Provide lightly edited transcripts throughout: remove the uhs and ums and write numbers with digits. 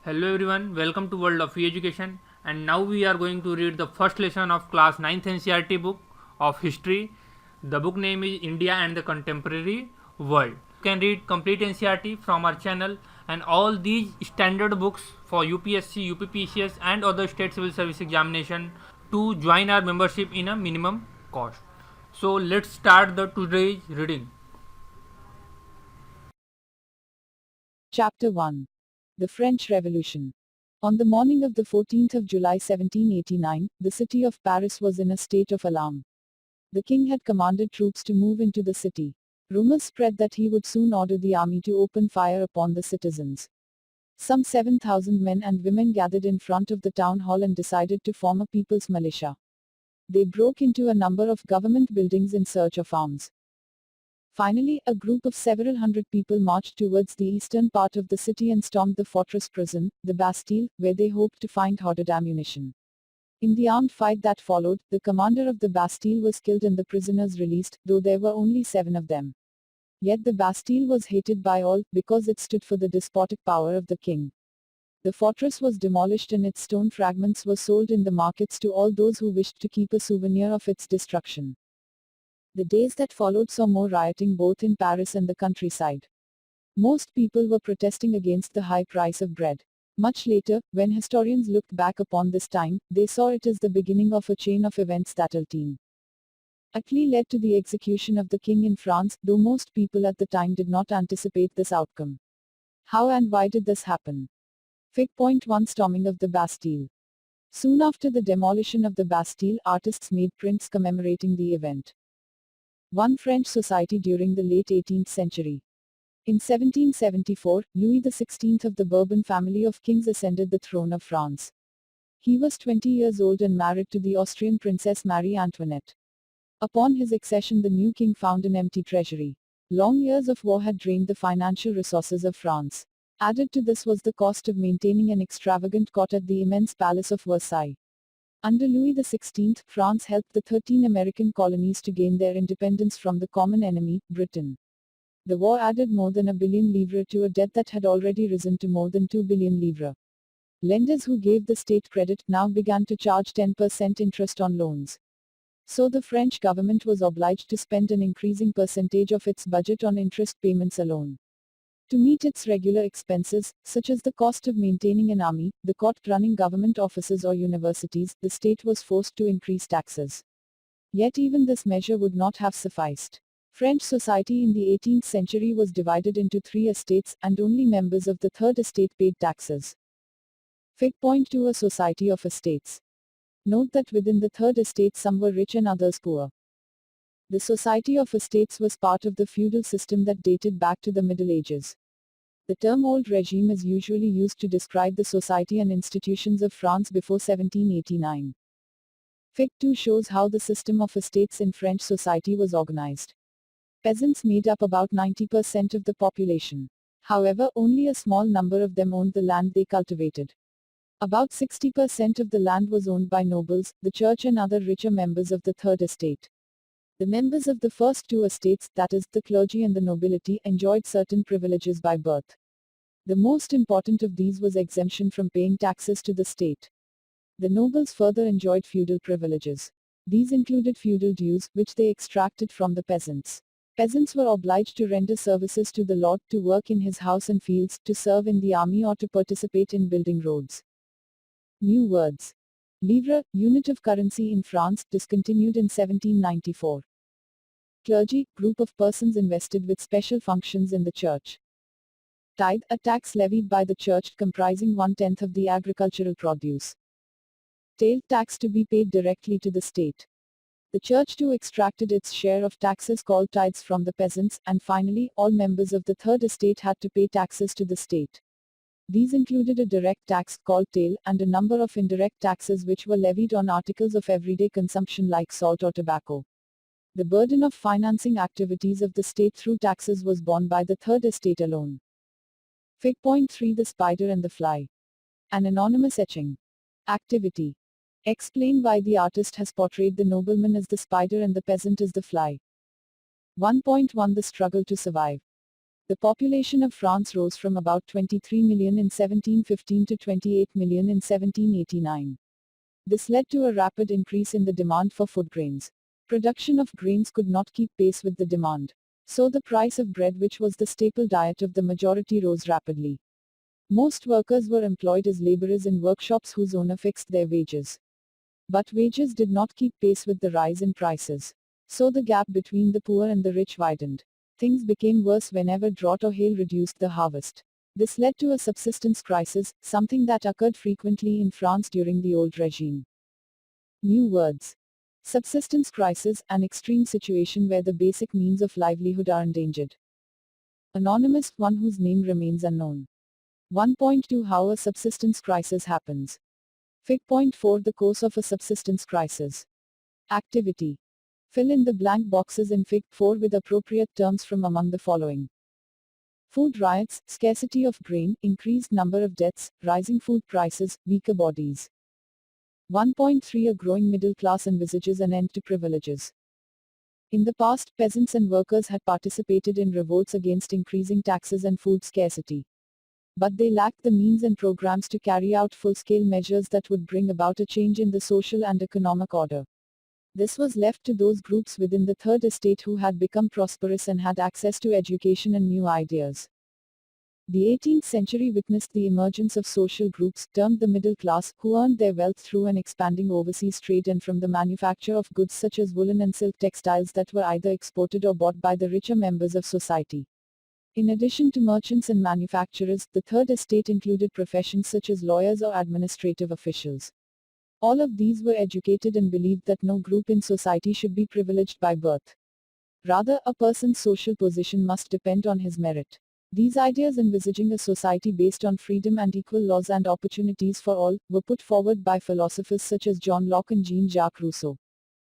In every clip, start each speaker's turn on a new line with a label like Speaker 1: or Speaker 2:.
Speaker 1: Hello everyone, welcome to World of Free Education, and now we are going to read the first lesson of class 9th NCERT book of history. The book name is India and the Contemporary World. You can read complete NCERT from our channel, and all these standard books for UPSC, UPPCS and other state civil service examination to join our membership in a minimum cost. So let's start the today's reading.
Speaker 2: Chapter 1. The French Revolution. On the morning of the 14th of July 1789, the city of Paris was in a state of alarm. The king had commanded troops to move into the city. Rumors spread that he would soon order the army to open fire upon the citizens. Some 7,000 men and women gathered in front of the town hall and decided to form a people's militia. They broke into a number of government buildings in search of arms. Finally, a group of several hundred people marched towards the eastern part of the city and stormed the fortress prison, the Bastille, where they hoped to find hoarded ammunition. In the armed fight that followed, the commander of the Bastille was killed and the prisoners released, though there were only 7 of them. Yet the Bastille was hated by all, because it stood for the despotic power of the king. The fortress was demolished and its stone fragments were sold in the markets to all those who wished to keep a souvenir of its destruction. The days that followed saw more rioting both in Paris and the countryside. Most people were protesting against the high price of bread. Much later, when historians looked back upon this time, they saw it as the beginning of a chain of events that ultimately led to the execution of the king in France, though most people at the time did not anticipate this outcome. How and why did this happen? Fig. 1 Storming of the Bastille. Soon after the demolition of the Bastille, artists made prints commemorating the event. One French society during the late 18th century. In 1774, Louis XVI of the Bourbon family of kings ascended the throne of France. He was 20 years old and married to the Austrian Princess Marie Antoinette. Upon his accession, the new king found an empty treasury. Long years of war had drained the financial resources of France. Added to this was the cost of maintaining an extravagant court at the immense palace of Versailles. Under Louis XVI, France helped the 13 American colonies to gain their independence from the common enemy, Britain. The war added more than $1 billion to a debt that had already risen to more than $2 billion. Lenders who gave the state credit now began to charge 10% interest on loans. So the French government was obliged to spend an increasing percentage of its budget on interest payments alone. To meet its regular expenses, such as the cost of maintaining an army, the court running government offices or universities, the state was forced to increase taxes. Yet even this measure would not have sufficed. French society in the 18th century was divided into 3 estates, and only members of the third estate paid taxes. Fig. 2 A society of estates. Note that within the third estate some were rich and others poor. The Society of Estates was part of the feudal system that dated back to the Middle Ages. The term old regime is usually used to describe the society and institutions of France before 1789. Fig. 2 shows how the system of estates in French society was organized. Peasants made up about 90% of the population. However, only a small number of them owned the land they cultivated. About 60% of the land was owned by nobles, the church and other richer members of the third estate. The members of the first 2 estates, that is, the clergy and the nobility, enjoyed certain privileges by birth. The most important of these was exemption from paying taxes to the state. The nobles further enjoyed feudal privileges. These included feudal dues, which they extracted from the peasants. Peasants were obliged to render services to the lord, to work in his house and fields, to serve in the army or to participate in building roads. New words. Livre, unit of currency in France, discontinued in 1794. Clergy, group of persons invested with special functions in the church. Tithe, a tax levied by the church comprising 1/10 of the agricultural produce. Tail, tax to be paid directly to the state. The church too extracted its share of taxes called tithes from the peasants, and finally, all members of the third estate had to pay taxes to the state. These included a direct tax, called taille, and a number of indirect taxes which were levied on articles of everyday consumption like salt or tobacco. The burden of financing activities of the state through taxes was borne by the third estate alone. Fig. 3 The Spider and the Fly. An anonymous etching. Activity. Explain why the artist has portrayed the nobleman as the spider and the peasant as the fly. 1.1 The struggle to survive. The population of France rose from about 23 million in 1715 to 28 million in 1789. This led to a rapid increase in the demand for food grains. Production of grains could not keep pace with the demand. So the price of bread, which was the staple diet of the majority, rose rapidly. Most workers were employed as laborers in workshops whose owner fixed their wages. But wages did not keep pace with the rise in prices. So the gap between the poor and the rich widened. Things became worse whenever drought or hail reduced the harvest. This led to a subsistence crisis, something that occurred frequently in France during the old regime. New words. Subsistence crisis, an extreme situation where the basic means of livelihood are endangered. Anonymous, one whose name remains unknown. 1.2 How a subsistence crisis happens. Fig. Point 4 The course of a subsistence crisis. Activity. Fill in the blank boxes in Fig. 4 with appropriate terms from among the following. Food riots, scarcity of grain, increased number of deaths, rising food prices, weaker bodies. 1.3 A growing middle class envisages an end to privileges. In the past, peasants and workers had participated in revolts against increasing taxes and food scarcity. But they lacked the means and programs to carry out full-scale measures that would bring about a change in the social and economic order. This was left to those groups within the Third Estate who had become prosperous and had access to education and new ideas. The 18th century witnessed the emergence of social groups, termed the middle class, who earned their wealth through an expanding overseas trade and from the manufacture of goods such as woolen and silk textiles that were either exported or bought by the richer members of society. In addition to merchants and manufacturers, the Third Estate included professions such as lawyers or administrative officials. All of these were educated and believed that no group in society should be privileged by birth. Rather, a person's social position must depend on his merit. These ideas, envisaging a society based on freedom and equal laws and opportunities for all, were put forward by philosophers such as John Locke and Jean-Jacques Rousseau.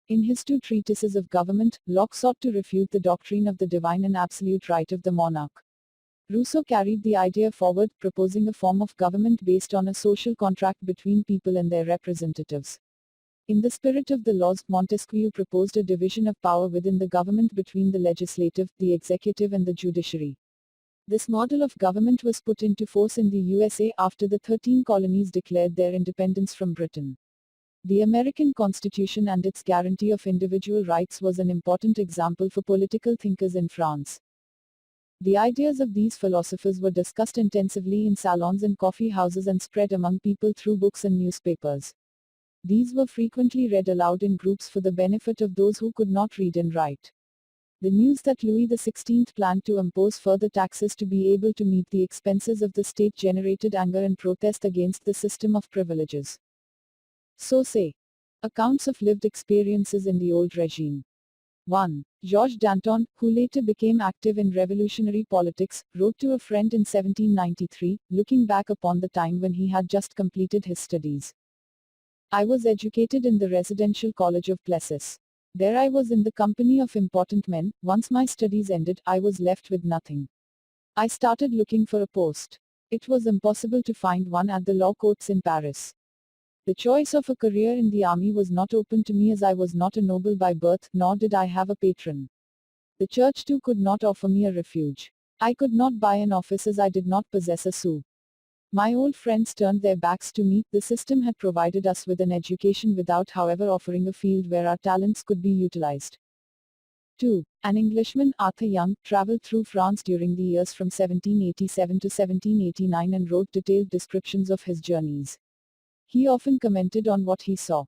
Speaker 2: In his two treatises of government, Locke sought to refute the doctrine of the divine and absolute right of the monarch. Rousseau carried the idea forward, proposing a form of government based on a social contract between people and their representatives. In the spirit of the laws, Montesquieu proposed a division of power within the government between the legislative, the executive and the judiciary. This model of government was put into force in the USA after the 13 colonies declared their independence from Britain. The American Constitution and its guarantee of individual rights was an important example for political thinkers in France. The ideas of these philosophers were discussed intensively in salons and coffee houses and spread among people through books and newspapers. These were frequently read aloud in groups for the benefit of those who could not read and write. The news that Louis XVI planned to impose further taxes to be able to meet the expenses of the state generated anger and protest against the system of privileges. So say. Accounts of lived experiences in the old regime. 1. Georges Danton, who later became active in revolutionary politics, wrote to a friend in 1793, looking back upon the time when he had just completed his studies. I was educated in the residential college of Plessis. There I was in the company of important men. Once my studies ended, I was left with nothing. I started looking for a post. It was impossible to find one at the law courts in Paris. The choice of a career in the army was not open to me as I was not a noble by birth, nor did I have a patron. The church too could not offer me a refuge. I could not buy an office as I did not possess a sou. My old friends turned their backs to me. The system had provided us with an education without, however, offering a field where our talents could be utilized. 2. An Englishman, Arthur Young, traveled through France during the years from 1787 to 1789 and wrote detailed descriptions of his journeys. He often commented on what he saw.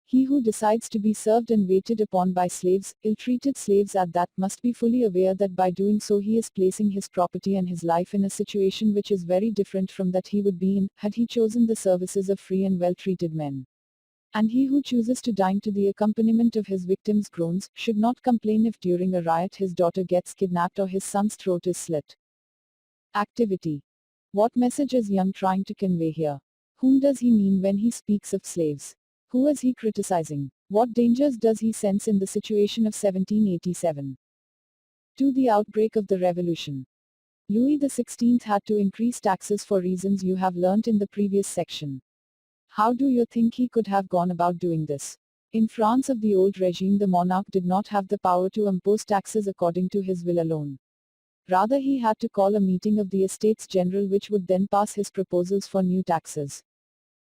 Speaker 2: He who decides to be served and waited upon by slaves, ill-treated slaves at that, must be fully aware that by doing so he is placing his property and his life in a situation which is very different from that he would be in, had he chosen the services of free and well-treated men. And he who chooses to dine to the accompaniment of his victims' groans, should not complain if during a riot his daughter gets kidnapped or his son's throat is slit. Activity. What message is Young trying to convey here? Whom does he mean when he speaks of slaves? Who is he criticizing? What dangers does he sense in the situation of 1787? To the outbreak of the revolution. Louis XVI had to increase taxes for reasons you have learnt in the previous section. How do you think he could have gone about doing this? In France of the old regime, the monarch did not have the power to impose taxes according to his will alone. Rather, he had to call a meeting of the Estates General which would then pass his proposals for new taxes.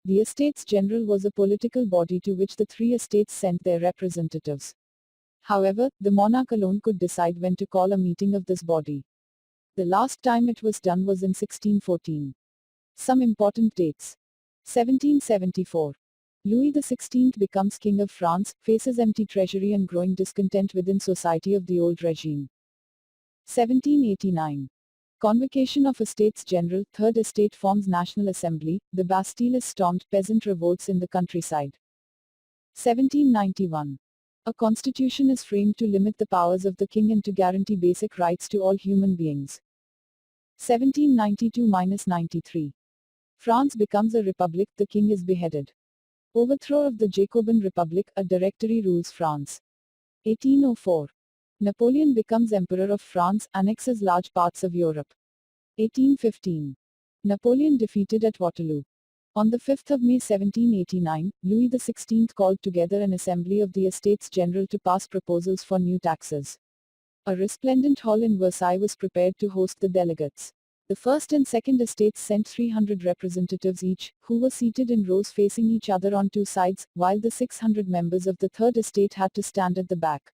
Speaker 2: The Estates General was a political body to which the three estates sent their representatives. However, the monarch alone could decide when to call a meeting of this body. The last time it was done was in 1614. Some important dates. 1774. Louis XVI becomes King of France, faces empty treasury and growing discontent within society of the old regime. 1789. Convocation of Estates General, Third Estate forms National Assembly, the Bastille is stormed, peasant revolts in the countryside. 1791. A constitution is framed to limit the powers of the king and to guarantee basic rights to all human beings. 1792-93. France becomes a republic, the king is beheaded. Overthrow of the Jacobin Republic, a directory rules France. 1804. Napoleon becomes Emperor of France, annexes large parts of Europe. 1815. Napoleon defeated at Waterloo. On the 5th of May 1789, Louis XVI called together an assembly of the Estates General to pass proposals for new taxes. A resplendent hall in Versailles was prepared to host the delegates. The first and second estates sent 300 representatives each, who were seated in rows facing each other on two sides, while the 600 members of the third estate had to stand at the back.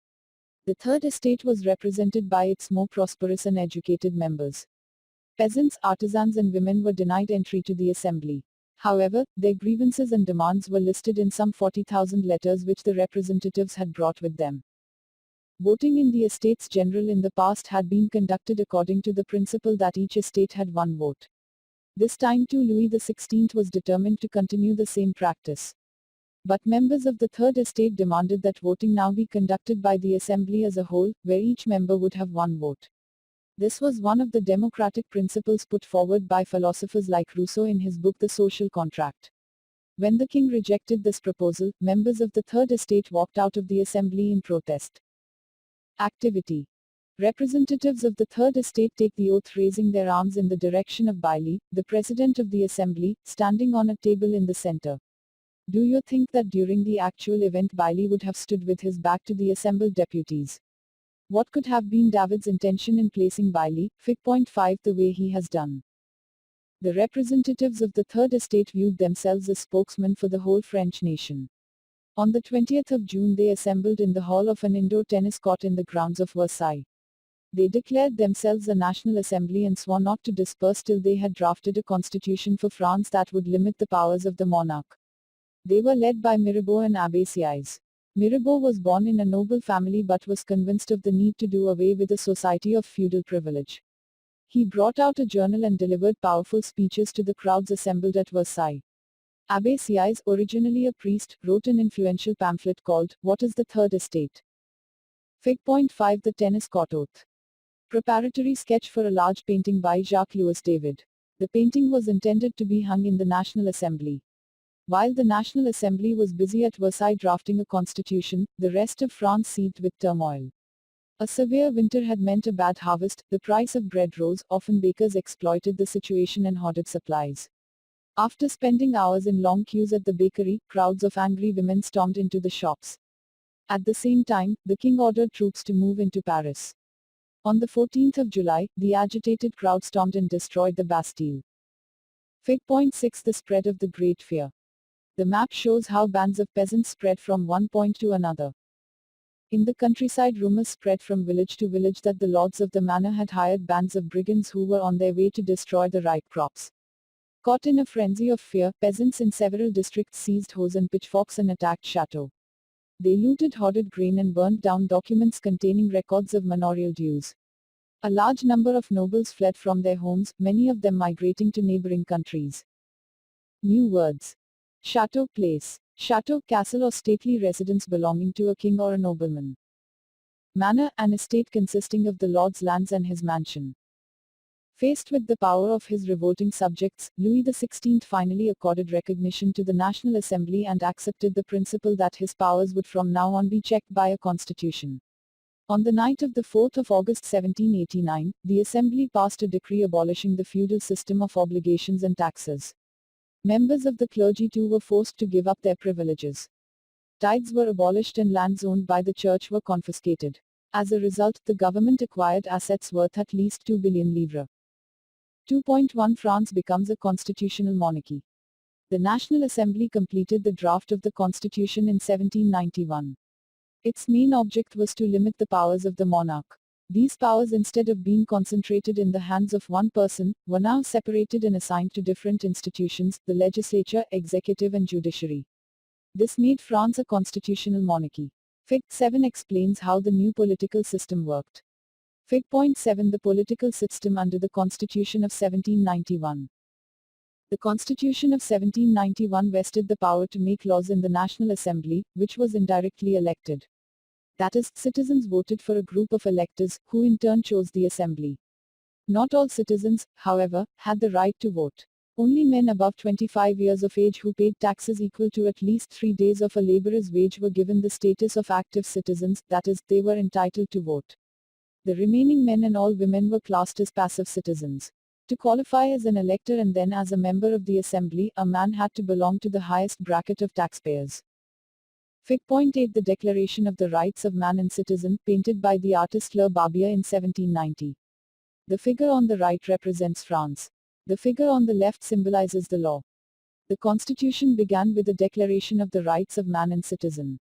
Speaker 2: The third estate was represented by its more prosperous and educated members. Peasants, artisans and women were denied entry to the assembly. However, their grievances and demands were listed in some 40,000 letters which the representatives had brought with them. Voting in the Estates General in the past had been conducted according to the principle that each estate had one vote. This time too Louis XVI was determined to continue the same practice. But members of the Third Estate demanded that voting now be conducted by the Assembly as a whole, where each member would have one vote. This was one of the democratic principles put forward by philosophers like Rousseau in his book The Social Contract. When the king rejected this proposal, members of the Third Estate walked out of the assembly in protest. Activity. Representatives of the Third Estate take the oath raising their arms in the direction of Bastille, the president of the assembly, standing on a table in the center. Do you think that during the actual event Bastille would have stood with his back to the assembled deputies? What could have been David's intention in placing Bastille, Fig. 5 the way he has done? The representatives of the Third Estate viewed themselves as spokesmen for the whole French nation. On the 20th of June they assembled in the hall of an indoor tennis court in the grounds of Versailles. They declared themselves a national assembly and swore not to disperse till they had drafted a constitution for France that would limit the powers of the monarch. They were led by Mirabeau and Abbe Sieyès. Mirabeau was born in a noble family but was convinced of the need to do away with a society of feudal privilege. He brought out a journal and delivered powerful speeches to the crowds assembled at Versailles. Abbe Sieyès, originally a priest, wrote an influential pamphlet called, What is the Third Estate? Fig. 5 The Tennis Court Oath. Preparatory sketch for a large painting by Jacques-Louis David. The painting was intended to be hung in the National Assembly. While the National Assembly was busy at Versailles drafting a constitution, the rest of France seethed with turmoil. A severe winter had meant a bad harvest, the price of bread rose, often bakers exploited the situation and hoarded supplies. After spending hours in long queues at the bakery, crowds of angry women stormed into the shops. At the same time, the king ordered troops to move into Paris. On the 14th of July, the agitated crowd stormed and destroyed the Bastille. Fig. 6 The spread of the Great Fear. The map shows how bands of peasants spread from one point to another. In the countryside, rumors spread from village to village that the lords of the manor had hired bands of brigands who were on their way to destroy the ripe crops. Caught in a frenzy of fear, peasants in several districts seized hoes and pitchforks and attacked chateaux. They looted hoarded grain and burnt down documents containing records of manorial dues. A large number of nobles fled from their homes, many of them migrating to neighboring countries. New words. Chateau place. Chateau, castle or stately residence belonging to a king or a nobleman. Manor, an estate consisting of the lord's lands and his mansion. Faced with the power of his revolting subjects, Louis XVI finally accorded recognition to the National Assembly and accepted the principle that his powers would from now on be checked by a constitution. On the night of the 4th of August 1789, the Assembly passed a decree abolishing the feudal system of obligations and taxes. Members of the clergy too were forced to give up their privileges. Tithes were abolished and lands owned by the church were confiscated. As a result, the government acquired assets worth at least 2 billion livres. 2.1 France becomes a constitutional monarchy. The National Assembly completed the draft of the constitution in 1791. Its main object was to limit the powers of the monarch. These powers, instead of being concentrated in the hands of one person, were now separated and assigned to different institutions, the legislature, executive and judiciary. This made France a constitutional monarchy. Fig. 7 explains how the new political system worked. Fig. 7 The political system under the Constitution of 1791. The Constitution of 1791 vested the power to make laws in the National Assembly, which was indirectly elected. That is, citizens voted for a group of electors, who in turn chose the assembly. Not all citizens, however, had the right to vote. Only men above 25 years of age who paid taxes equal to at least 3 days of a laborer's wage were given the status of active citizens, that is, they were entitled to vote. The remaining men and all women were classed as passive citizens. To qualify as an elector and then as a member of the assembly, a man had to belong to the highest bracket of taxpayers. Fig. 8 The Declaration of the Rights of Man and Citizen, painted by the artist Le Barbier in 1790. The figure on the right represents France. The figure on the left symbolizes the law. The Constitution began with the Declaration of the Rights of Man and Citizen.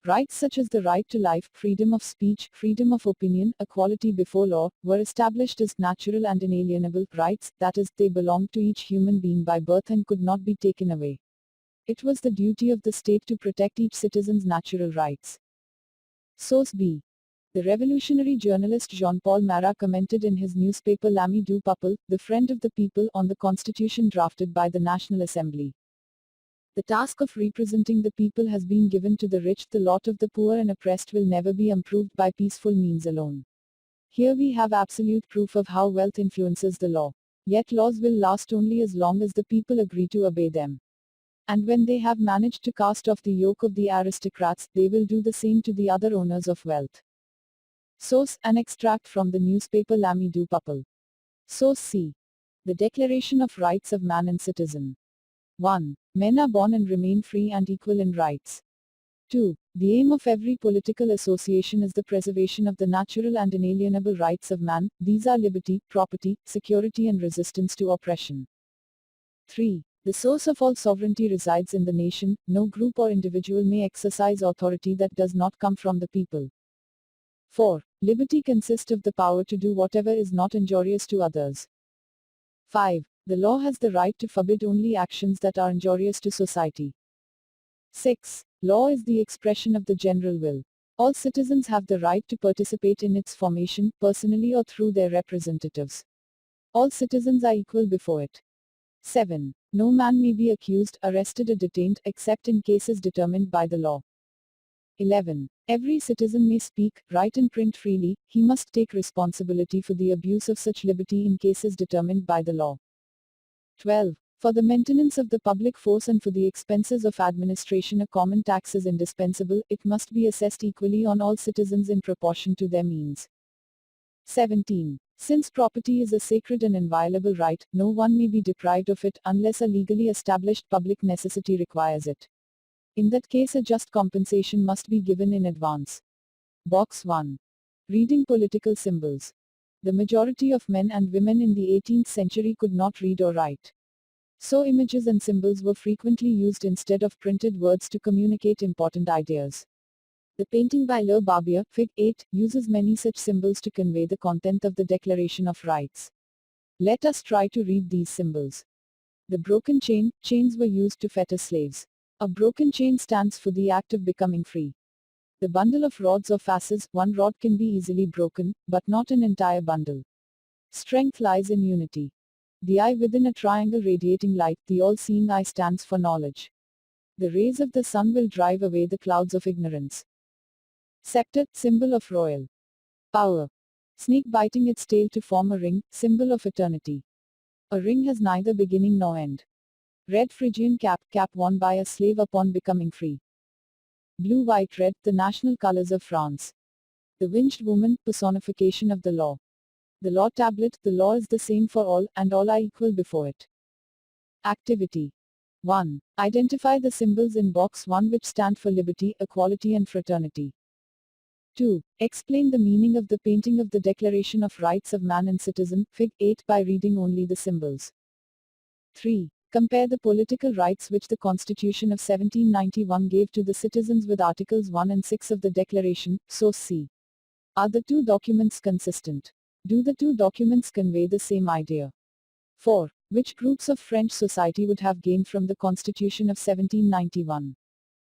Speaker 2: Rights such as the right to life, freedom of speech, freedom of opinion, equality before law, were established as natural and inalienable rights, that is, they belonged to each human being by birth and could not be taken away. It was the duty of the state to protect each citizen's natural rights. Source B. The revolutionary journalist Jean-Paul Marat commented in his newspaper L'Ami du Peuple, the friend of the people, on the constitution drafted by the National Assembly. The task of representing the people has been given to the rich, the lot of the poor and oppressed will never be improved by peaceful means alone. Here we have absolute proof of how wealth influences the law. Yet laws will last only as long as the people agree to obey them. And when they have managed to cast off the yoke of the aristocrats, they will do the same to the other owners of wealth. Source: an extract from the newspaper L'Ami du Peuple. Source C. The Declaration of Rights of Man and Citizen. 1. Men are born and remain free and equal in rights. 2. The aim of every political association is the preservation of the natural and inalienable rights of man, these are liberty, property, security and resistance to oppression. 3. The source of all sovereignty resides in the nation, no group or individual may exercise authority that does not come from the people. 4. Liberty consists of the power to do whatever is not injurious to others. 5. The law has the right to forbid only actions that are injurious to society. 6. Law is the expression of the general will. All citizens have the right to participate in its formation, personally or through their representatives. All citizens are equal before it. 7. No man may be accused, arrested or detained, except in cases determined by the law. 11. Every citizen may speak, write and print freely, he must take responsibility for the abuse of such liberty in cases determined by the law. 12. For the maintenance of the public force and for the expenses of administration a common tax is indispensable, it must be assessed equally on all citizens in proportion to their means. 17. Since property is a sacred and inviolable right, no one may be deprived of it unless a legally established public necessity requires it. In that case a just compensation must be given in advance. Box 1. Reading political symbols. The majority of men and women in the 18th century could not read or write. So images and symbols were frequently used instead of printed words to communicate important ideas. The painting by Le Barbier, Fig. 8, uses many such symbols to convey the content of the Declaration of Rights. Let us try to read these symbols. The broken chain, chains were used to fetter slaves. A broken chain stands for the act of becoming free. The bundle of rods or fasces, one rod can be easily broken, but not an entire bundle. Strength lies in unity. The eye within a triangle radiating light, the all-seeing eye stands for knowledge. The rays of the sun will drive away the clouds of ignorance. Scepter, symbol of royal power. Snake biting its tail to form a ring, symbol of eternity. A ring has neither beginning nor end. Red Phrygian cap, cap worn by a slave upon becoming free. Blue, white, red, the national colors of France. The winged woman, personification of the law. The law tablet, the law is the same for all, and all are equal before it. Activity. 1. Identify the symbols in box 1 which stand for liberty, equality and fraternity. 2. Explain the meaning of the painting of the Declaration of Rights of Man and Citizen, Fig. 8 by reading only the symbols. 3. Compare the political rights which the Constitution of 1791 gave to the citizens with Articles 1 and 6 of the Declaration, source C. Are the two documents consistent? Do the two documents convey the same idea? 4. Which groups of French society would have gained from the Constitution of 1791?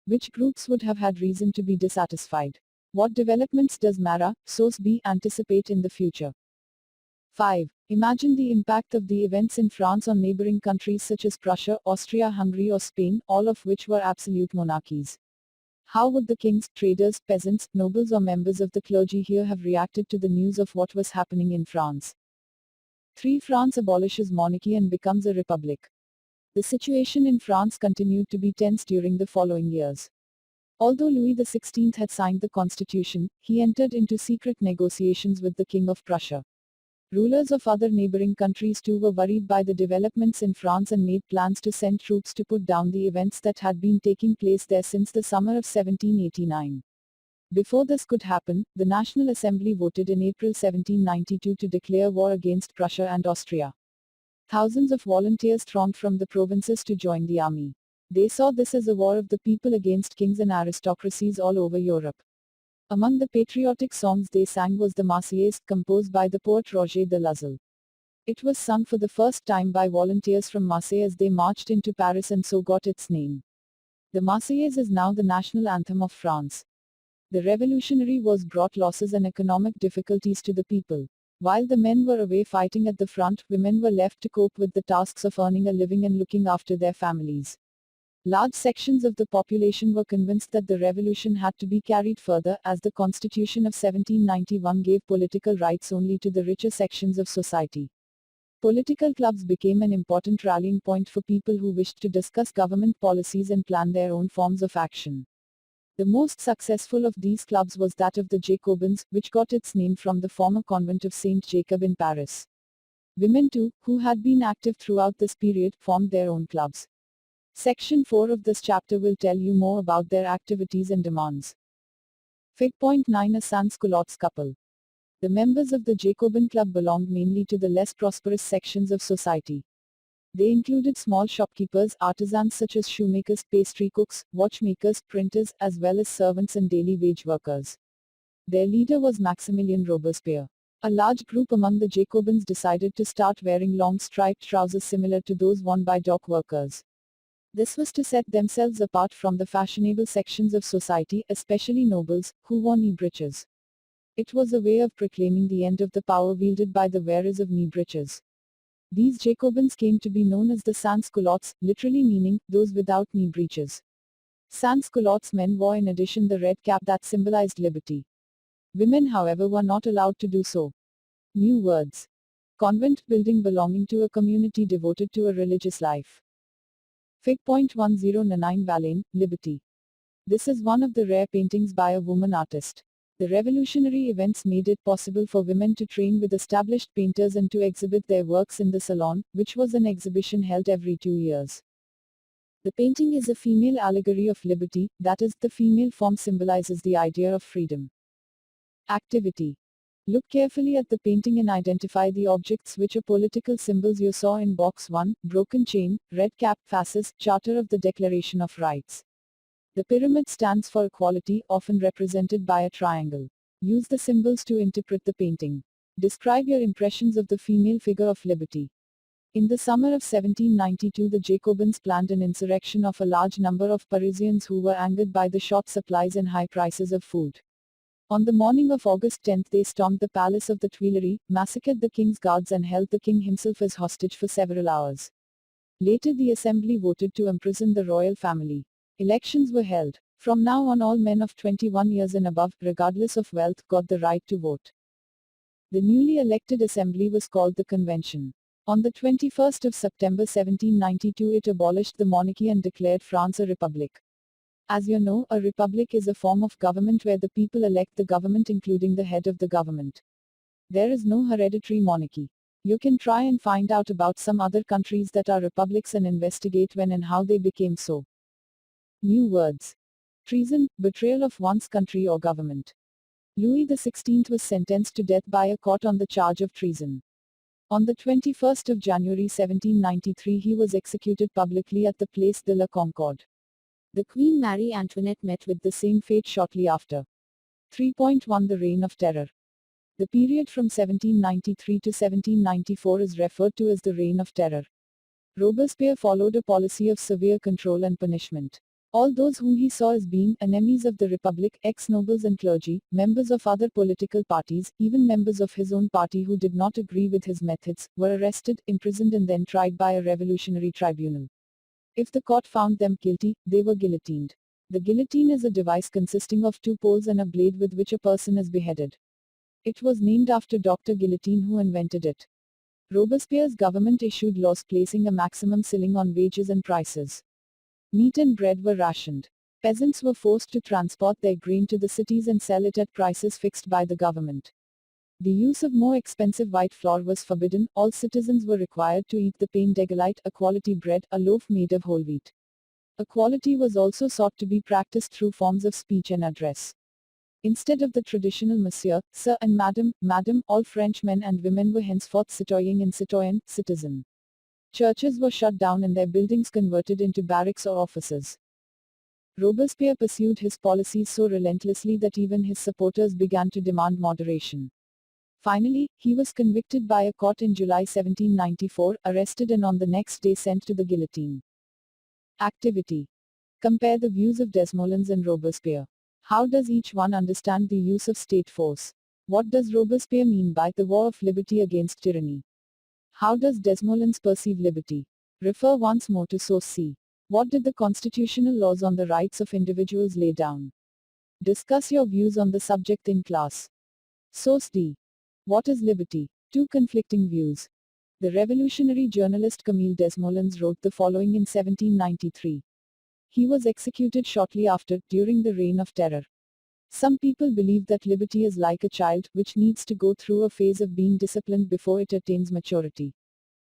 Speaker 2: Which groups would have had reason to be dissatisfied? What developments does Mara, source B, anticipate in the future? 5. Imagine the impact of the events in France on neighboring countries such as Prussia, Austria-Hungary or Spain, all of which were absolute monarchies. How would the kings, traders, peasants, nobles or members of the clergy here have reacted to the news of what was happening in France? 3. France abolishes monarchy and becomes a republic. The situation in France continued to be tense during the following years. Although Louis XVI had signed the constitution, he entered into secret negotiations with the King of Prussia. Rulers of other neighboring countries too were worried by the developments in France and made plans to send troops to put down the events that had been taking place there since the summer of 1789. Before this could happen, the National Assembly voted in April 1792 to declare war against Prussia and Austria. Thousands of volunteers thronged from the provinces to join the army. They saw this as a war of the people against kings and aristocracies all over Europe. Among the patriotic songs they sang was the Marseillaise, composed by the poet Roger de Lauzelle. It was sung for the first time by volunteers from Marseille as they marched into Paris and so got its name. The Marseillaise is now the national anthem of France. The revolutionary wars brought losses and economic difficulties to the people. While the men were away fighting at the front, women were left to cope with the tasks of earning a living and looking after their families. Large sections of the population were convinced that the revolution had to be carried further, as the Constitution of 1791 gave political rights only to the richer sections of society. Political clubs became an important rallying point for people who wished to discuss government policies and plan their own forms of action. The most successful of these clubs was that of the Jacobins, which got its name from the former convent of Saint Jacob in Paris. Women too, who had been active throughout this period, formed their own clubs. Section 4 of this chapter will tell you more about their activities and demands. Fig. 9. A sans-Culottes couple. The members of the Jacobin Club belonged mainly to the less prosperous sections of society. They included small shopkeepers, artisans such as shoemakers, pastry cooks, watchmakers, printers, as well as servants and daily wage workers. Their leader was Maximilien Robespierre. A large group among the Jacobins decided to start wearing long striped trousers similar to those worn by dock workers. This was to set themselves apart from the fashionable sections of society, especially nobles, who wore knee breeches. It was a way of proclaiming the end of the power wielded by the wearers of knee breeches. These Jacobins came to be known as the sans-Culottes, literally meaning, those without knee breeches. Sans-Culottes men wore in addition the red cap that symbolized liberty. Women, however, were not allowed to do so. New words. Convent building belonging to a community devoted to a religious life. Fig. 1099 Valane, Liberty. This is one of the rare paintings by a woman artist. The revolutionary events made it possible for women to train with established painters and to exhibit their works in the Salon, which was an exhibition held every 2 years. The painting is a female allegory of liberty, that is, the female form symbolizes the idea of freedom. Activity. Look carefully at the painting and identify the objects which are political symbols you saw in box 1, broken chain, red cap, fasces, Charter of the Declaration of Rights. The pyramid stands for equality, often represented by a triangle. Use the symbols to interpret the painting. Describe your impressions of the female figure of liberty. In the summer of 1792 the Jacobins planned an insurrection of a large number of Parisians who were angered by the short supplies and high prices of food. On the morning of August 10 they stormed the palace of the Tuileries, massacred the king's guards and held the king himself as hostage for several hours. Later the assembly voted to imprison the royal family. Elections were held. From now on all men of 21 years and above, regardless of wealth, got the right to vote. The newly elected assembly was called the Convention. On the 21st of September 1792 it abolished the monarchy and declared France a republic. As you know, a republic is a form of government where the people elect the government including the head of the government. There is no hereditary monarchy. You can try and find out about some other countries that are republics and investigate when and how they became so. New words. Treason, betrayal of one's country or government. Louis XVI was sentenced to death by a court on the charge of treason. On the 21st of January 1793 he was executed publicly at the Place de la Concorde. The Queen Marie Antoinette met with the same fate shortly after. 3.1 The Reign of Terror. The period from 1793 to 1794 is referred to as the Reign of Terror. Robespierre followed a policy of severe control and punishment. All those whom he saw as being enemies of the Republic, ex-nobles and clergy, members of other political parties, even members of his own party who did not agree with his methods, were arrested, imprisoned and then tried by a revolutionary tribunal. If the court found them guilty, they were guillotined. The guillotine is a device consisting of two poles and a blade with which a person is beheaded. It was named after Dr. Guillotine who invented it. Robespierre's government issued laws placing a maximum ceiling on wages and prices. Meat and bread were rationed. Peasants were forced to transport their grain to the cities and sell it at prices fixed by the government. The use of more expensive white flour was forbidden. All citizens were required to eat the pain d'égalité, a quality bread, a loaf made of whole wheat. Equality was also sought to be practiced through forms of speech and address. Instead of the traditional monsieur, sir and madame, all French men and women were henceforth citoyen and citoyenne, citizen. Churches were shut down and their buildings converted into barracks or offices. Robespierre pursued his policies so relentlessly that even his supporters began to demand moderation. Finally, he was convicted by a court in July 1794, arrested and on the next day sent to the guillotine. Activity. Compare the views of Desmoulins and Robespierre. How does each one understand the use of state force? What does Robespierre mean by the war of liberty against tyranny? How does Desmoulins perceive liberty? Refer once more to Source C. What did the constitutional laws on the rights of individuals lay down? Discuss your views on the subject in class. Source D. What is liberty? Two conflicting views. The revolutionary journalist Camille Desmoulins wrote the following in 1793. He was executed shortly after, during the Reign of Terror. Some people believe that liberty is like a child, which needs to go through a phase of being disciplined before it attains maturity.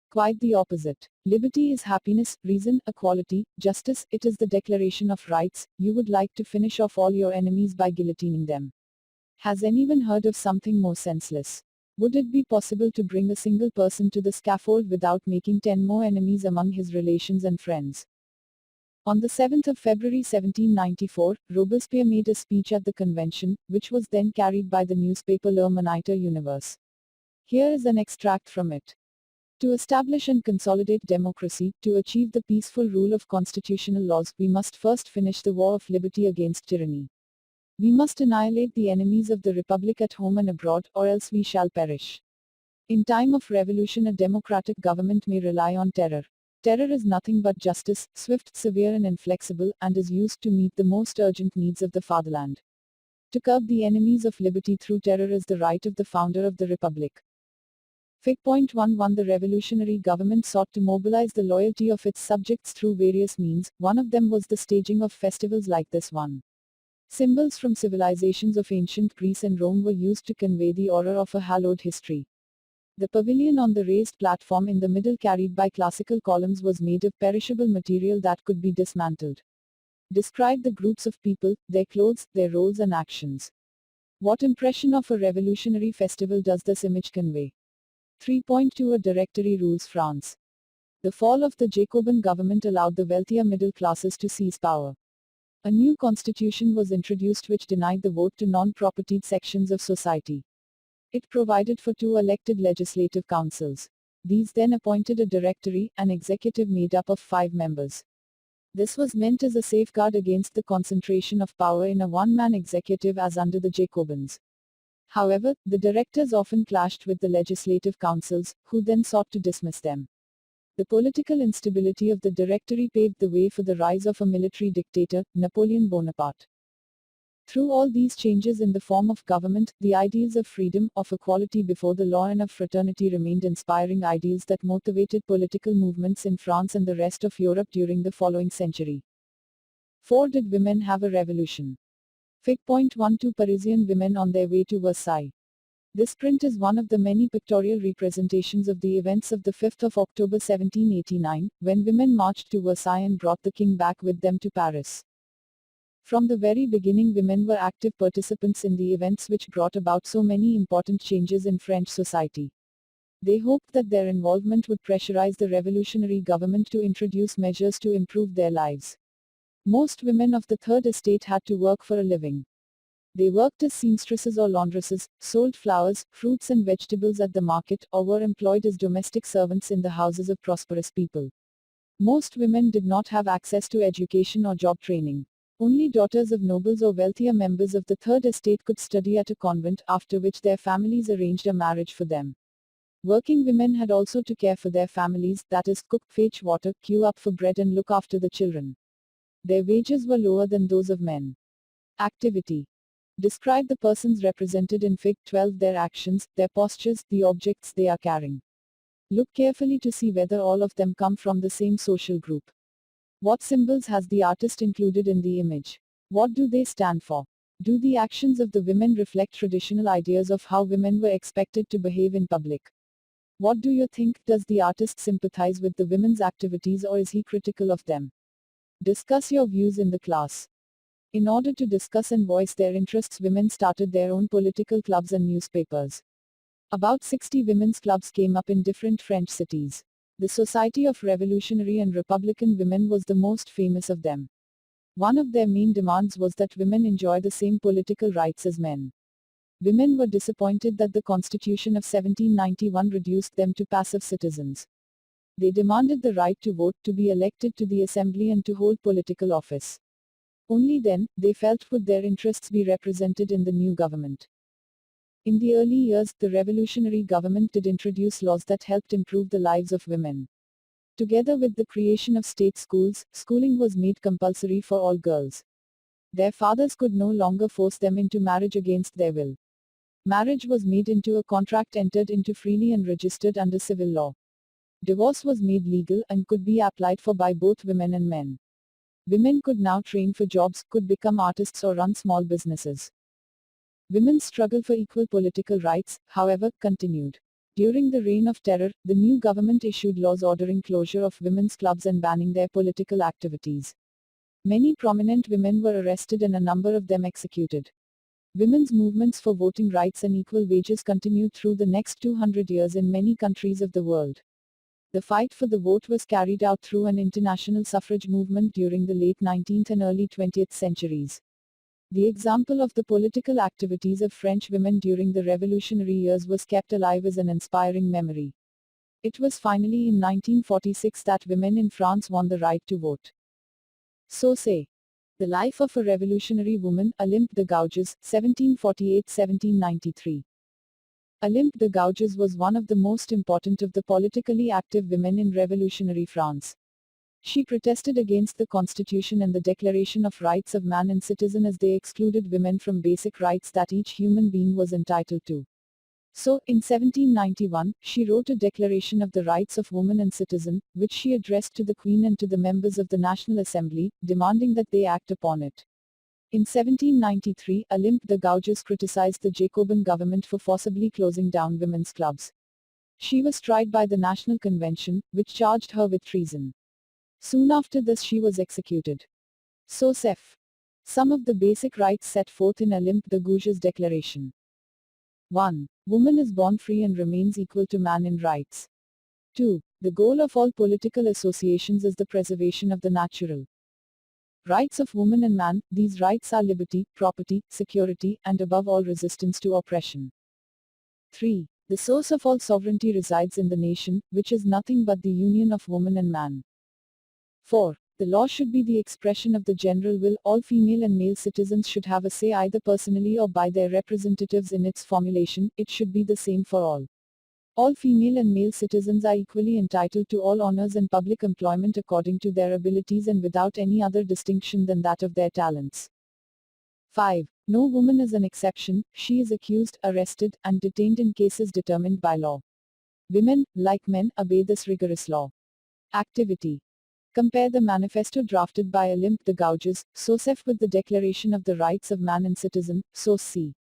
Speaker 2: Quite the opposite. Liberty is happiness, reason, equality, justice, it is the declaration of rights. You would like to finish off all your enemies by guillotining them. Has anyone heard of something more senseless? Would it be possible to bring a single person to the scaffold without making 10 more enemies among his relations and friends? On the 7th of February 1794, Robespierre made a speech at the convention, which was then carried by the newspaper Le Moniteur Universe. Here is an extract from it. To establish and consolidate democracy, to achieve the peaceful rule of constitutional laws, we must first finish the war of liberty against tyranny. We must annihilate the enemies of the Republic at home and abroad, or else we shall perish. In time of revolution, a democratic government may rely on terror. Terror is nothing but justice, swift, severe and inflexible, and is used to meet the most urgent needs of the fatherland. To curb the enemies of liberty through terror is the right of the founder of the Republic. Fig.11 The revolutionary government sought to mobilize the loyalty of its subjects through various means. One of them was the staging of festivals like this one. Symbols from civilizations of ancient Greece and Rome were used to convey the aura of a hallowed history. The pavilion on the raised platform in the middle carried by classical columns was made of perishable material that could be dismantled. Describe the groups of people, their clothes, their roles and actions. What impression of a revolutionary festival does this image convey? 3.2 A Directory rules France. The fall of the Jacobin government allowed the wealthier middle classes to seize power. A new constitution was introduced which denied the vote to non-propertied sections of society. It provided for 2 elected legislative councils. These then appointed a directory, an executive made up of 5 members. This was meant as a safeguard against the concentration of power in a one-man executive as under the Jacobins. However, the directors often clashed with the legislative councils, who then sought to dismiss them. The political instability of the Directory paved the way for the rise of a military dictator, Napoleon Bonaparte. Through all these changes in the form of government, the ideals of freedom, of equality before the law and of fraternity remained inspiring ideals that motivated political movements in France and the rest of Europe during the following century. 4. Did women have a revolution? Fig.12 Parisian women on their way to Versailles. This print is one of the many pictorial representations of the events of the 5th of October 1789, when women marched to Versailles and brought the king back with them to Paris. From the very beginning, women were active participants in the events which brought about so many important changes in French society. They hoped that their involvement would pressurize the revolutionary government to introduce measures to improve their lives. Most women of the Third Estate had to work for a living. They worked as seamstresses or laundresses, sold flowers, fruits and vegetables at the market, or were employed as domestic servants in the houses of prosperous people. Most women did not have access to education or job training. Only daughters of nobles or wealthier members of the Third Estate could study at a convent, after which their families arranged a marriage for them. Working women had also to care for their families, that is, cook, fetch water, queue up for bread and look after the children. Their wages were lower than those of men. Activity. Describe the persons represented in Fig. 12, their actions, their postures, the objects they are carrying. Look carefully to see whether all of them come from the same social group. What symbols has the artist included in the image? What do they stand for? Do the actions of the women reflect traditional ideas of how women were expected to behave in public? What do you think? Does the artist sympathize with the women's activities or is he critical of them? Discuss your views in the class. In order to discuss and voice their interests, women started their own political clubs and newspapers. About 60 women's clubs came up in different French cities. The Society of Revolutionary and Republican Women was the most famous of them. One of their main demands was that women enjoy the same political rights as men. Women were disappointed that the Constitution of 1791 reduced them to passive citizens. They demanded the right to vote, to be elected to the assembly and to hold political office. Only then, they felt, would their interests be represented in the new government. In the early years, the revolutionary government did introduce laws that helped improve the lives of women. Together with the creation of state schools, schooling was made compulsory for all girls. Their fathers could no longer force them into marriage against their will. Marriage was made into a contract entered into freely and registered under civil law. Divorce was made legal and could be applied for by both women and men. Women could now train for jobs, could become artists or run small businesses. Women's struggle for equal political rights, however, continued. During the Reign of Terror, the new government issued laws ordering closure of women's clubs and banning their political activities. Many prominent women were arrested and a number of them executed. Women's movements for voting rights and equal wages continued through the next 200 years in many countries of the world. The fight for the vote was carried out through an international suffrage movement during the late 19th and early 20th centuries. The example of the political activities of French women during the revolutionary years was kept alive as an inspiring memory. It was finally in 1946 that women in France won the right to vote. So say. The Life of a Revolutionary Woman, Olympe de Gouges, 1748-1793. Olympe de Gouges was one of the most important of the politically active women in revolutionary France. She protested against the Constitution and the Declaration of Rights of Man and Citizen as they excluded women from basic rights that each human being was entitled to. So, in 1791, she wrote a Declaration of the Rights of Woman and Citizen, which she addressed to the Queen and to the members of the National Assembly, demanding that they act upon it. In 1793, Olympe de Gouges criticized the Jacobin government for forcibly closing down women's clubs. She was tried by the National Convention, which charged her with treason. Soon after this she was executed. So cf. Some of the basic rights set forth in Olympe de Gouges' declaration. 1. Woman is born free and remains equal to man in rights. 2. The goal of all political associations is the preservation of the natural rights of woman and man. These rights are liberty, property, security, and above all resistance to oppression. 3. The source of all sovereignty resides in the nation, which is nothing but the union of woman and man. 4. The law should be the expression of the general will. All female and male citizens should have a say either personally or by their representatives in its formulation. It should be the same for all. All female and male citizens are equally entitled to all honors and public employment according to their abilities and without any other distinction than that of their talents. 5. No woman is an exception. She is accused, arrested, and detained in cases determined by law. Women, like men, obey this rigorous law. Activity. Compare the manifesto drafted by Olympe de Gouges, SOCEF, with the Declaration of the Rights of Man and Citizen, SOC.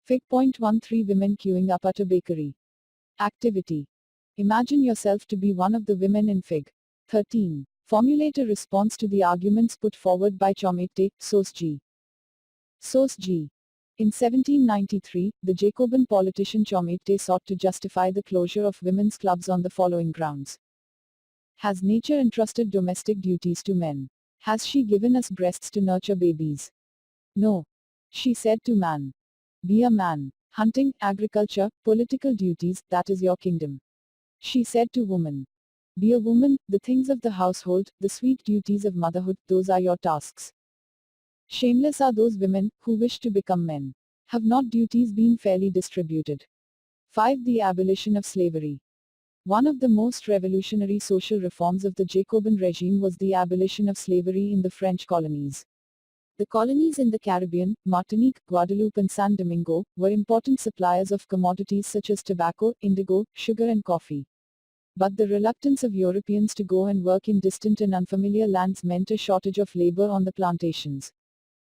Speaker 2: Fig.13 Women queuing up at a bakery. Activity. Imagine yourself to be one of the women in Fig. 13. Formulate a response to the arguments put forward by Chomete, Source G. Source G. In 1793, the Jacobin politician Chomete sought to justify the closure of women's clubs on the following grounds. Has nature entrusted domestic duties to men? Has she given us breasts to nurture babies? No. She said to man. Be a man. Hunting, agriculture, political duties, that is your kingdom. She said to woman. Be a woman, the things of the household, the sweet duties of motherhood, those are your tasks. Shameless are those women who wish to become men. Have not duties been fairly distributed? 5. The abolition of slavery. One of the most revolutionary social reforms of the Jacobin regime was the abolition of slavery in the French colonies. The colonies in the Caribbean, Martinique, Guadeloupe and San Domingo, were important suppliers of commodities such as tobacco, indigo, sugar and coffee. But the reluctance of Europeans to go and work in distant and unfamiliar lands meant a shortage of labor on the plantations.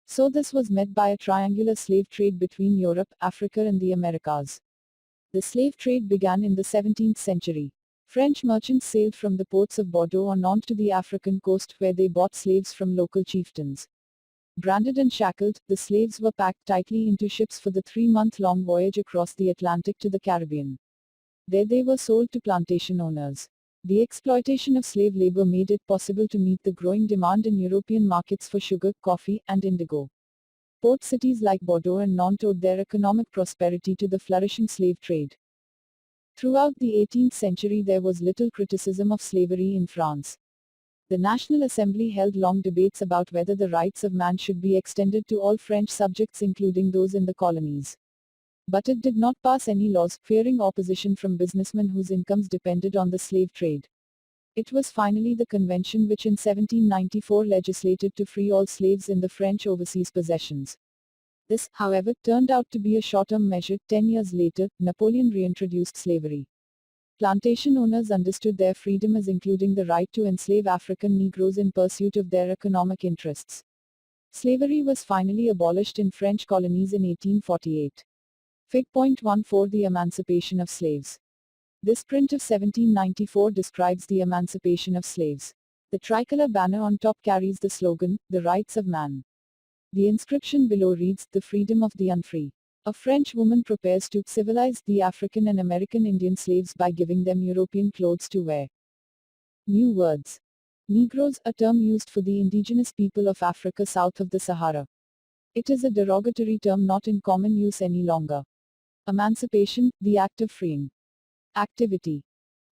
Speaker 2: So this was met by a triangular slave trade between Europe, Africa and the Americas. The slave trade began in the 17th century. French merchants sailed from the ports of Bordeaux on to the African coast where they bought slaves from local chieftains. Branded and shackled, the slaves were packed tightly into ships for the 3-month-long voyage across the Atlantic to the Caribbean. There they were sold to plantation owners. The exploitation of slave labor made it possible to meet the growing demand in European markets for sugar, coffee, and indigo. Port cities like Bordeaux and Nantes owed their economic prosperity to the flourishing slave trade. Throughout the 18th century there was little criticism of slavery in France. The National Assembly held long debates about whether the rights of man should be extended to all French subjects including those in the colonies. But it did not pass any laws, fearing opposition from businessmen whose incomes depended on the slave trade. It was finally the convention which in 1794 legislated to free all slaves in the French overseas possessions. This, however, turned out to be a short-term measure. 10 years later, Napoleon reintroduced slavery. Plantation owners understood their freedom as including the right to enslave African Negroes in pursuit of their economic interests. Slavery was finally abolished in French colonies in 1848. Fig. 14 The Emancipation of Slaves. This print of 1794 describes the emancipation of slaves. The tricolor banner on top carries the slogan, "The Rights of Man." The inscription below reads, "The Freedom of the Unfree." A French woman prepares to civilize the African and American Indian slaves by giving them European clothes to wear. New words. Negroes, a term used for the indigenous people of Africa south of the Sahara. It is a derogatory term not in common use any longer. Emancipation, the act of freeing. Activity.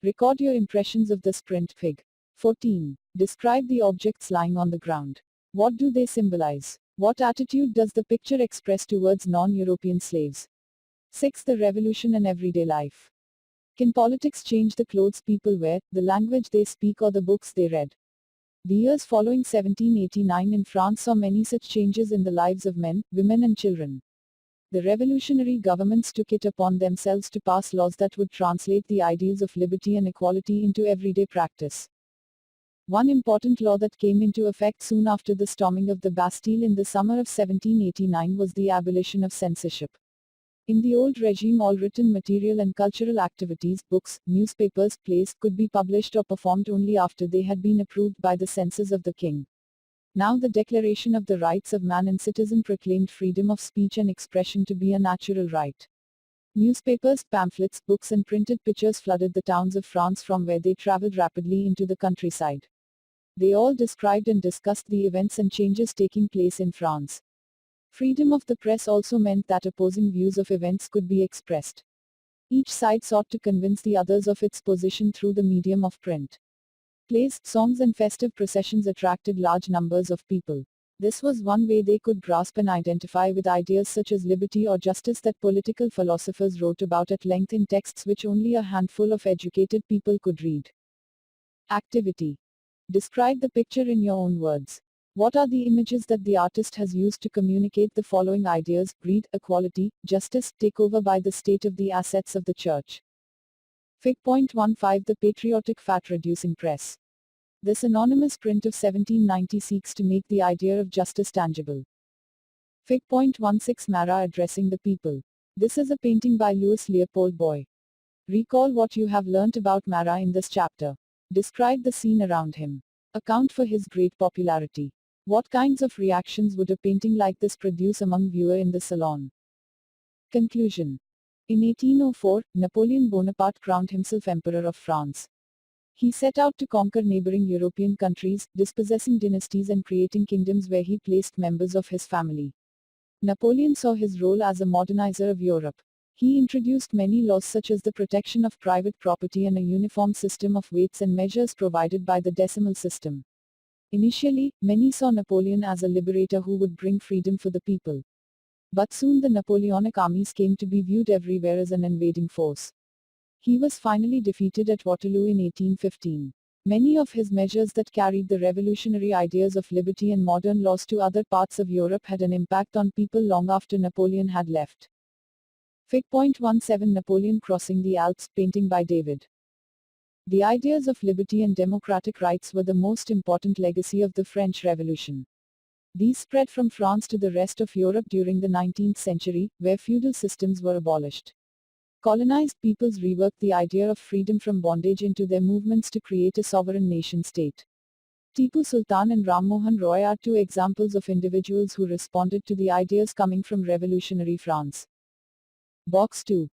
Speaker 2: Record your impressions of this print. Fig. 14. Describe the objects lying on the ground. What do they symbolize? What attitude does the picture express towards non-European slaves? 6. The revolution in everyday life. Can politics change the clothes people wear, the language they speak or the books they read? The years following 1789 in France saw many such changes in the lives of men, women and children. The revolutionary governments took it upon themselves to pass laws that would translate the ideals of liberty and equality into everyday practice. One important law that came into effect soon after the storming of the Bastille in the summer of 1789 was the abolition of censorship. In the old regime all written material and cultural activities, books, newspapers, plays, could be published or performed only after they had been approved by the censors of the king. Now the Declaration of the Rights of Man and Citizen proclaimed freedom of speech and expression to be a natural right. Newspapers, pamphlets, books and printed pictures flooded the towns of France from where they traveled rapidly into the countryside. They all described and discussed the events and changes taking place in France. Freedom of the press also meant that opposing views of events could be expressed. Each side sought to convince the others of its position through the medium of print. Plays, songs and festive processions attracted large numbers of people. This was one way they could grasp and identify with ideas such as liberty or justice that political philosophers wrote about at length in texts which only a handful of educated people could read. Activity. Describe the picture in your own words. What are the images that the artist has used to communicate the following ideas: greed, equality, justice, takeover by the state of the assets of the church? Fig. 15 The Patriotic Fat-Reducing Press. This anonymous print of 1790 seeks to make the idea of justice tangible. Fig. 16 Marat addressing the people. This is a painting by Louis Leopold Boy. Recall what you have learnt about Marat in this chapter. Describe the scene around him. account for his great popularity. What kinds of reactions would a painting like this produce among viewers in the salon? Conclusion. In 1804, Napoleon Bonaparte crowned himself Emperor of France. He set out to conquer neighboring European countries, dispossessing dynasties and creating kingdoms where he placed members of his family. Napoleon saw his role as a modernizer of Europe. He introduced many laws such as the protection of private property and a uniform system of weights and measures provided by the decimal system. Initially, many saw Napoleon as a liberator who would bring freedom for the people. But soon the Napoleonic armies came to be viewed everywhere as an invading force. He was finally defeated at Waterloo in 1815. Many of his measures that carried the revolutionary ideas of liberty and modern laws to other parts of Europe had an impact on people long after Napoleon had left. Fig. 17 Napoleon crossing the Alps, painting by David. The ideas of liberty and democratic rights were the most important legacy of the French Revolution. These spread from France to the rest of Europe during the 19th century, where feudal systems were abolished. Colonized peoples reworked the idea of freedom from bondage into their movements to create a sovereign nation-state. Tipu Sultan and Ram Mohan Roy are two examples of individuals who responded to the ideas coming from revolutionary France. Box 2.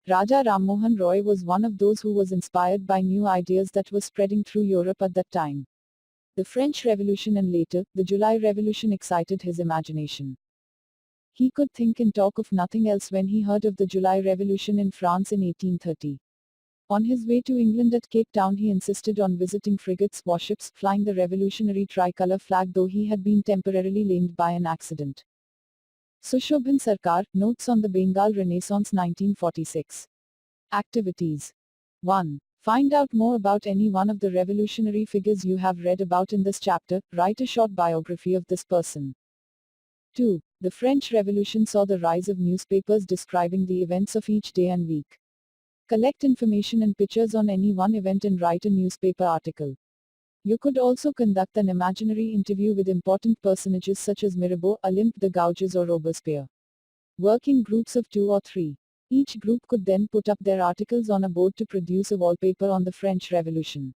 Speaker 2: Raja Ram Mohan Roy was one of those who was inspired by new ideas that were spreading through Europe at that time. The French Revolution and later, the July Revolution excited his imagination. He could think and talk of nothing else when he heard of the July Revolution in France in 1830. On his way to England at Cape Town he insisted on visiting frigates, warships, flying the revolutionary tricolour flag though he had been temporarily lamed by an accident. Sushobhan Sarkar, Notes on the Bengal Renaissance 1946. Activities. 1. Find out more about any one of the revolutionary figures you have read about in this chapter, write a short biography of this person. 2. The French Revolution saw the rise of newspapers describing the events of each day and week. Collect information and pictures on any one event and write a newspaper article. You could also conduct an imaginary interview with important personages such as Mirabeau, Olympe de Gouges or Robespierre. Work in groups of 2 or 3. Each group could then put up their articles on a board to produce a wallpaper on the French Revolution.